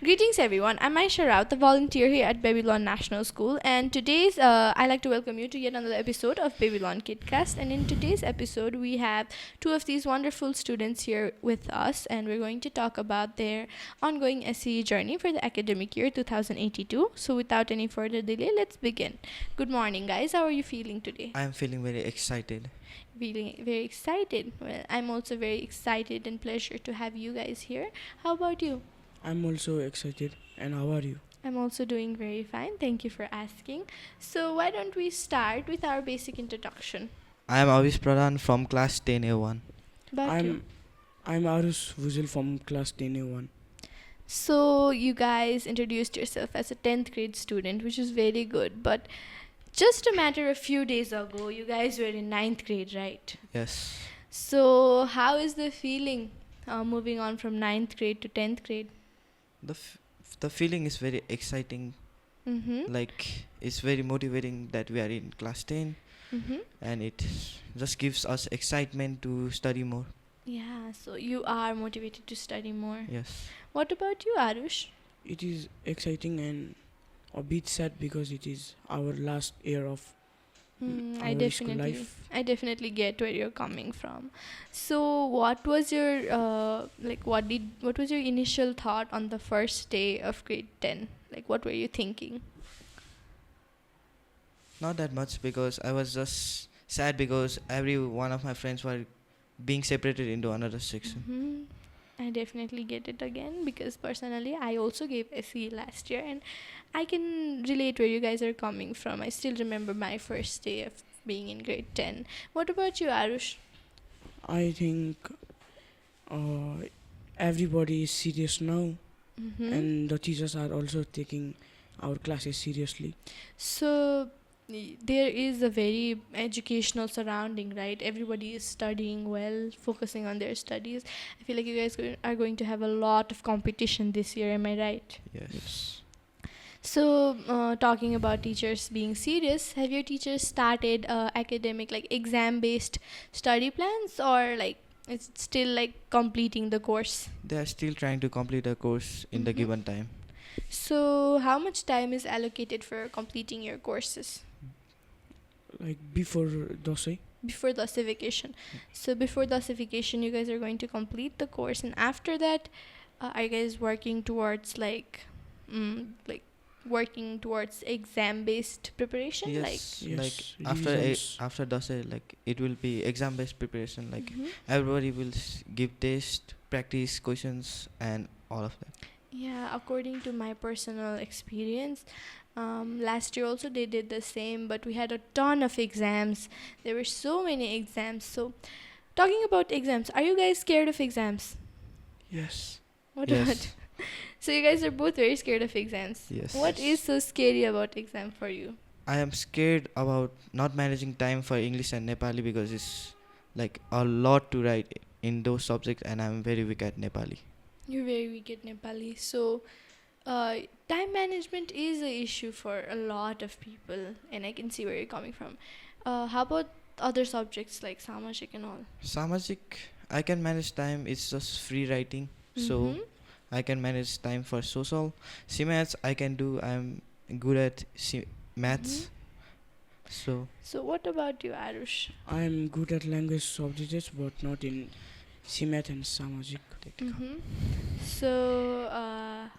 Greetings everyone, I'm Aisha Raut, the volunteer here at Babylon National School, and today's I'd like to welcome you to yet another episode of Babylon Kidcast. And in today's episode, we have two of these wonderful students here with us, and we're going to talk about their ongoing SCE journey for the academic year 2082. So without any further delay, let's begin. Good morning guys, how are you feeling today? I am feeling very excited. Feeling very excited. Well, I'm also very excited and pleasure to have you guys here. How about you? I'm also excited. And how are you? I'm also doing very fine. Thank you for asking. So why don't we start with our basic introduction? I am Abish Pradhan from class 10A1. About you. I'm Aarush Bhujel from class 10A1. So you guys introduced yourself as a 10th grade student, which is very good. But just a matter of few days ago, you guys were in 9th grade, right? Yes. So how is the feeling moving on from 9th grade to 10th grade? The feeling is very exciting. Mm-hmm. Like, it's very motivating that we are in class 10. Mm-hmm. And it just gives us excitement to study more. Yeah, so you are motivated to study more. Yes. What about you, Arush? It is exciting and a bit sad because it is our last year of I our school definitely get where you're coming from. So, what was your what was your initial thought on the first day of grade 10? Like, what were you thinking? Not that much because I was just sad because every one of my friends were being separated into another section. Mm-hmm. I definitely get it again because personally I also gave SE last year and I can relate where you guys are coming from. I still remember my first day of being in grade 10. What about you, Arush? I think everybody is serious now, Mm-hmm. and the teachers are also taking our classes seriously. So there is a very educational surrounding, right? Everybody is studying well, focusing on their studies. I feel like you guys are going to have a lot of competition this year. Am I right? Yes. So talking about teachers being serious, have your teachers started academic like exam-based study plans, or like it's still like completing the course? They are still trying to complete a course in the Mhm. given time. So how much time is allocated for completing your courses? Like before Dosai, Before the vacation. So before the vacation, you guys are going to complete the course, and after that, are you guys working towards like working towards exam-based preparation? Yes. Yes, Like revisions. after DASE, like it will be exam based preparation. Like Mhm. everybody will give test, practice questions, and all of that. Yeah, according to my personal experience, last year also they did the same, but we had a ton of exams. There were so many exams. So, talking about exams, are you guys scared of exams? Yes. What Yes. about? So you guys are both very scared of exams. Yes. What is so scary about exam for you? I am scared about not managing time for English and Nepali because it's like a lot to write in those subjects, and I'm very weak at Nepali. You're very weak at Nepali. So, time management is a issue for a lot of people, and I can see where you're coming from. How about other subjects like Samajik and all? Samajik, I can manage time. It's just free writing, so Mhm. I can manage time for social. CMATs I can do. I'm good at maths. So So, what about you, Arush? I am good at language subjects, but not in CMAT and Samajik. So,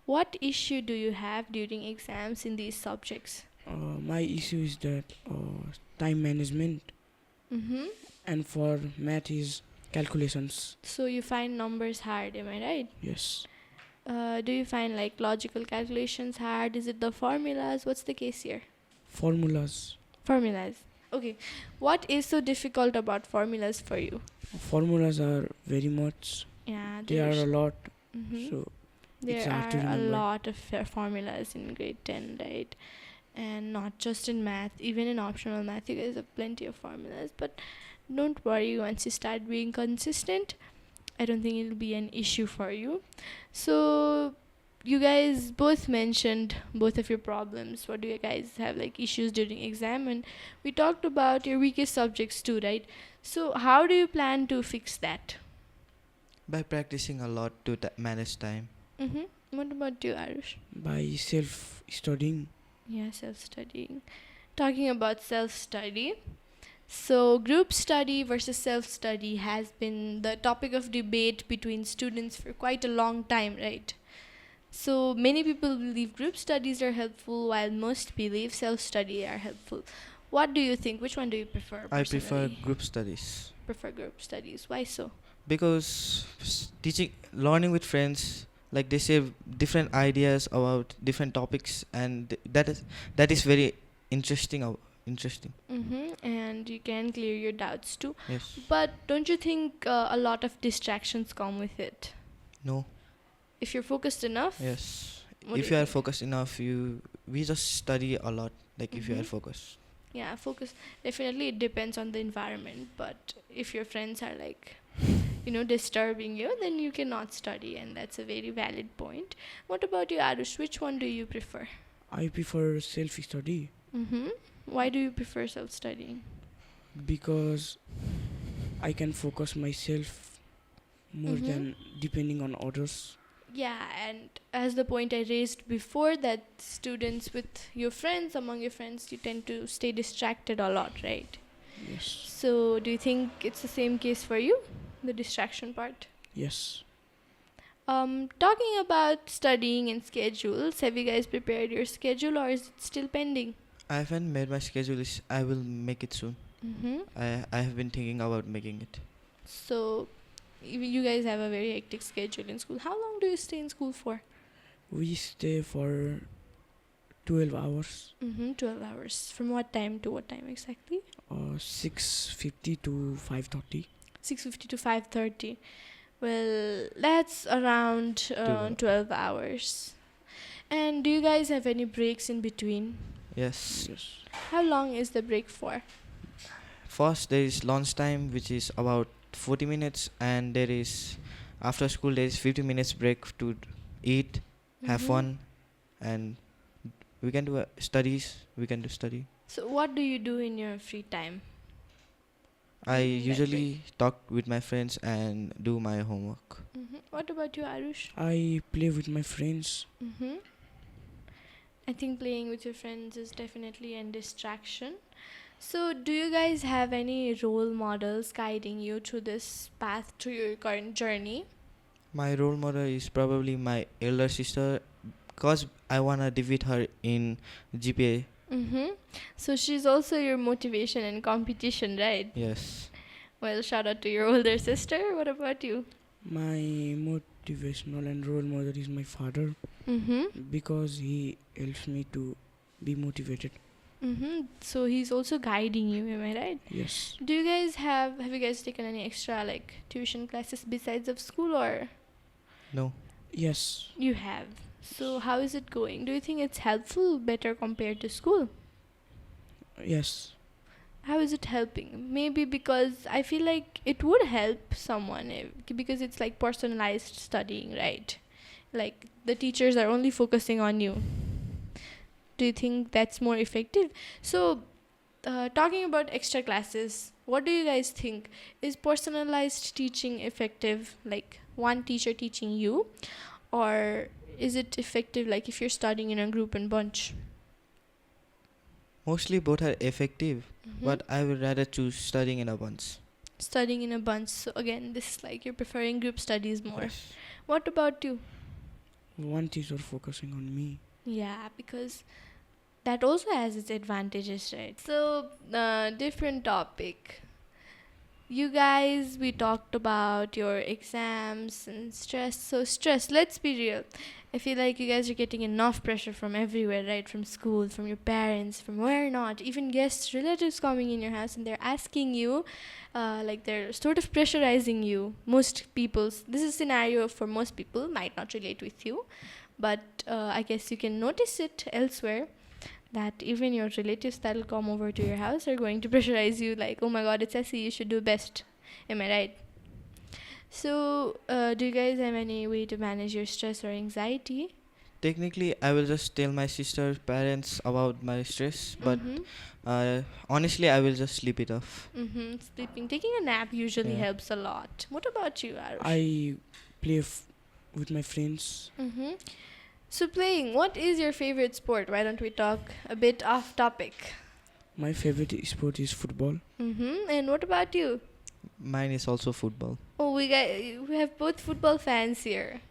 what issue do you have during exams in these subjects? My issue is that time management, Mm-hmm. and for math is calculations. So, you find numbers hard, am I right? Yes. Do you find like logical calculations hard? Is it the formulas? What's the case here? Formulas. Formulas. Okay. What is so difficult about formulas for you? Formulas are very much. Yeah, They are a lot. Mhm. So There it's hard to are a remember. lot of formulas in grade 10, right? And not just in math, even in optional math, you guys have plenty of formulas. But don't worry, once you start being consistent, I don't think it'll be an issue for you. So, you guys both mentioned both of your problems. What do you guys have like issues during exam? And we talked about your weakest subjects too, right? So, how do you plan to fix that? by practicing a lot to manage time. Mm-hmm. What about you, Arush? By self-studying. Yeah, self-studying. Talking about self-study, so group study versus self-study has been the topic of debate between students for quite a long time, right? So many people believe group studies are helpful while most believe self-study are helpful. What do you think? Which one do you prefer I prefer personally? group studies Prefer group studies. Why so? because learning with friends, like they share different ideas about different topics, and that is very interesting. Interesting. And you can clear your doubts too. Yes. But don't you think a lot of distractions come with it? No. If you're focused enough, Yes. what do If you you are think? focused enough, we just study a lot. Like if you are Mhm. focused. Yeah, focus. Definitely, it depends on the environment. But if your friends are like, disturbing you, then you cannot study, and that's a very valid point. What about you, Arush? Which one do you prefer? I prefer self-study Mm-hmm. Why do you prefer self-studying? because I can focus myself more Mm-hmm. than depending on others. Yeah, and as the point I raised before, that students with your friends, among your friends, you tend to stay distracted a lot, right? Yes. So, do you think it's the same case for you, the distraction part? Yes. Talking about studying and schedules, have you guys prepared your schedule or is it still pending? I haven't made my schedule. I will make it soon. Mm-hmm. I have been thinking about making it. So, you guys have a very hectic schedule in school. How long do you stay in school for? We stay for 12 hours, 12 hours. From what time to what time exactly? 6:50 to 5:30. 6:50 to 5:30. Well, that's around 12 hours. And do you guys have any breaks in between? Yes. Yes. How long is the break for? First, there is lunch time, which is about 40 minutes, and there is after school there is 50 minutes break to eat, have Mhm. fun, and we can do studies. We can do study. So, what do you do in your free time? I During that usually talk with my friends and do my homework. What about you, Arush? I play with my friends. Mm-hmm. I think playing with your friends is definitely a distraction. So, do you guys have any role models guiding you through this path to your current journey? My role model is probably my elder sister, cause I wanna defeat her in GPA. Mm-hmm. So, she's also your motivation and competition, right? Yes. Well, shout out to your older sister. What about you? My motivational and role model is my father Mm-hmm. because he helps me to be motivated. So he's also guiding you, am I right? Yes. Do you guys have you guys taken any extra like tuition classes besides of school, or No. Yes. you have? So how is it going? Do you think it's helpful, better compared to school? Yes. How is it helping? Maybe because I feel like it would help someone because it's like personalized studying, right? Like the teachers are only focusing on you. Do you think that's more effective? So, talking about extra classes, what do you guys think? Is personalized teaching effective, like one teacher teaching you, or is it effective like if you're studying in a group and bunch? Mostly both are effective, Mhm. but I would rather choose studying in a bunch. Studying in a bunch. So again, this is like you're preferring group studies more. Yes. What about you? One teacher focusing on me. Yeah, because that also has its advantages, right? So, different topic. You guys, we talked about your exams and stress. So, stress, let's be real. I feel like you guys are getting enough pressure from everywhere, right? From school, from your parents, from where not. Even guests, relatives coming in your house and they're asking you, like they're sort of pressurizing you. Most people's, this is a scenario for most people, might not relate with you. But I guess you can notice it elsewhere that even your relatives that'll come over to your house are going to pressurize you like, oh my god, it's SE, you should do best. Am I right? So, do you guys have any way to manage your stress or anxiety? Technically, I will just tell my sister's parents about my stress, but honestly, I will just sleep it off. Sleeping, taking a nap usually Yeah. helps a lot. What about you, Arush? I play with my friends. So playing, what is your favorite sport? Why don't we talk a bit off topic? My favorite sport is football. And what about you? Mine is also football. Oh, we have both football fans here.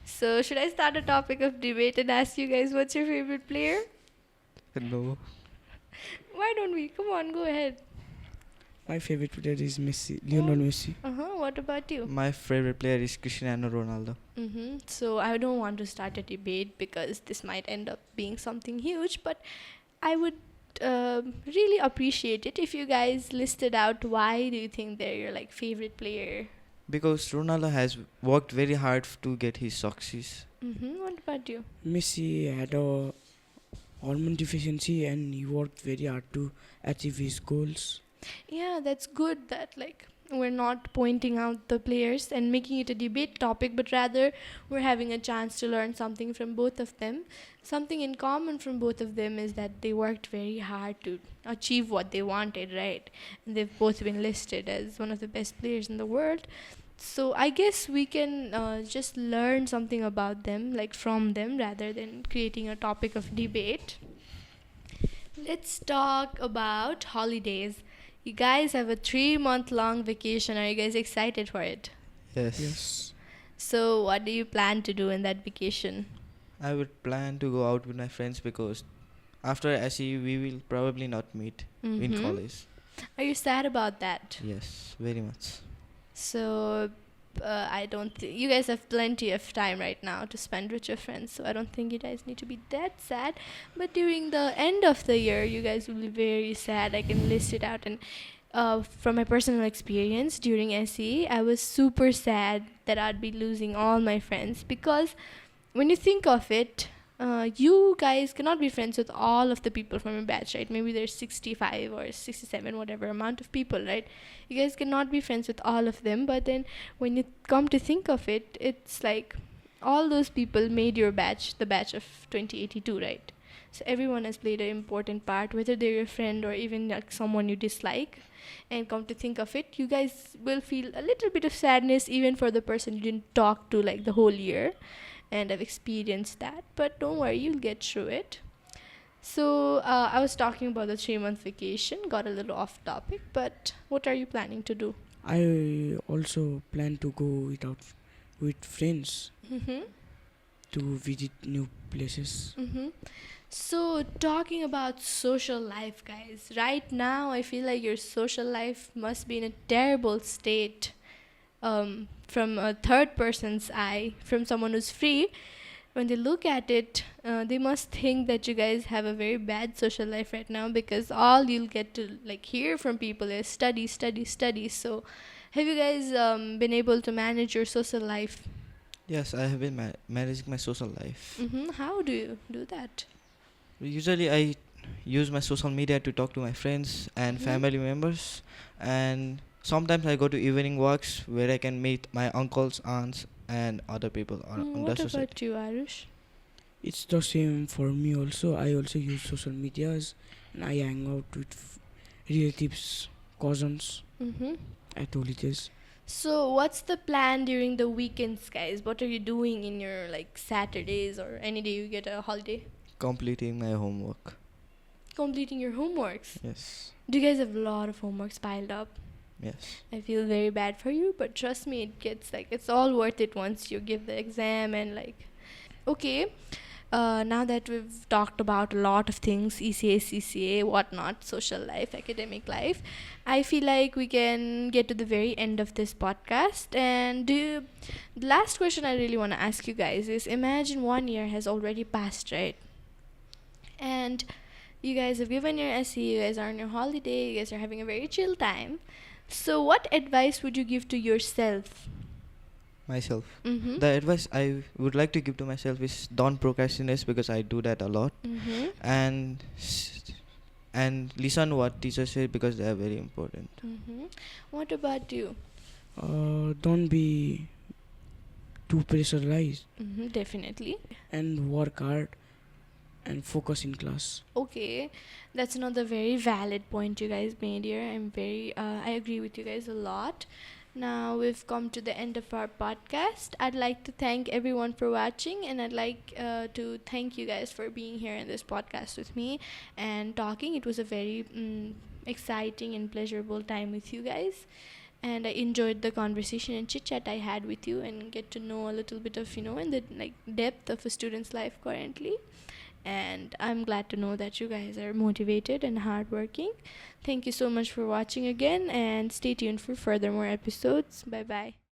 So should I start a topic of debate and ask you guys what's your favorite player? No. Why don't we? Come on, go ahead. My favorite player is Messi, Lionel Messi. What about you? My favorite player is Cristiano Ronaldo. So I don't want to start a debate because this might end up being something huge, but I would really appreciate it if you guys listed out why do you think they're your like favorite player. Because Ronaldo has worked very hard to get his success. What about you? Messi had a hormone deficiency and he worked very hard to achieve his goals. Yeah, that's good that like we're not pointing out the players and making it a debate topic, but rather we're having a chance to learn something from both of them. Something in common from both of them is that they worked very hard to achieve what they wanted, right? And they've both been listed as one of the best players in the world. So I guess we can just learn something about them, like from them, rather than creating a topic of debate. Let's talk about holidays. You guys have a 3-month long vacation. Are you guys excited for it? Yes. Yes. So, what do you plan to do in that vacation? I would plan to go out with my friends because after SE we will probably not meet in college. Are you sad about that? Yes, very much. So, I don't think you guys have plenty of time right now to spend with your friends. So, I don't think you guys need to be that sad. But during the end of the year, you guys will be very sad. I can list it out. And from my personal experience during SE, I was super sad that I'd be losing all my friends because when you think of it, you guys cannot be friends with all of the people from your batch, right? Maybe there's 65 or 67, whatever amount of people, right? You guys cannot be friends with all of them, but then when you come to think of it, it's like all those people made your batch the batch of 2082, right? So everyone has played an important part, whether they're your friend or even like someone you dislike. And come to think of it, you guys will feel a little bit of sadness even for the person you didn't talk to like the whole year. And I've experienced that, but don't worry, you'll get through it. So I was talking about the 3-month vacation, got a little off topic, but what are you planning to do? I also plan to go with friends to visit new places. So talking about social life, guys, right now I feel like your social life must be in a terrible state. From a third person's eye, from someone who's free, when they look at it, they must think that you guys have a very bad social life right now because all you'll get to like hear from people is study, study, study. So, have you guys been able to manage your social life? Yes, I have been managing my social life. How do you do that? Usually I use my social media to talk to my friends and family members, and sometimes I go to evening walks where I can meet my uncles, aunts, and other people on the What society. about you, Aarush? It's the same for me also. I also use social medias and I hang out with relatives, cousins at holidays. So, what's the plan during the weekends, guys? What are you doing in your like Saturdays or any day you get a holiday? Completing my homework. Completing your homeworks. Yes. Do you guys have a lot of homeworks piled up? Yes. I feel very bad for you, but trust me, it gets like it's all worth it once you give the exam and like. Okay, now that we've talked about a lot of things, ECA, CCA, whatnot, social life, academic life, I feel like we can get to the very end of this podcast. And the last question I really want to ask you guys is: imagine 1 year has already passed, right? And you guys have given your SE, you guys are on your holiday, you guys are having a very chill time. So, what advice would you give to yourself? Myself. Mm-hmm. The advice I would like to give to myself is don't procrastinate because I do that a lot, Mm-hmm. and listen what teachers say because they are very important. Mm-hmm. What about you? Don't be too pressurized Definitely. and work hard and focus in class. Okay, that's another very valid point you guys made here. I agree with you guys a lot. Now we've come to the end of our podcast. I'd like to thank everyone for watching, and I'd like to thank you guys for being here in this podcast with me and talking. It was a very exciting and pleasurable time with you guys, and I enjoyed the conversation and chit chat I had with you, and get to know a little bit of in the depth of a student's life currently. And I'm glad to know that you guys are motivated and hardworking. Thank you so much for watching again, and stay tuned for further more episodes. Bye bye.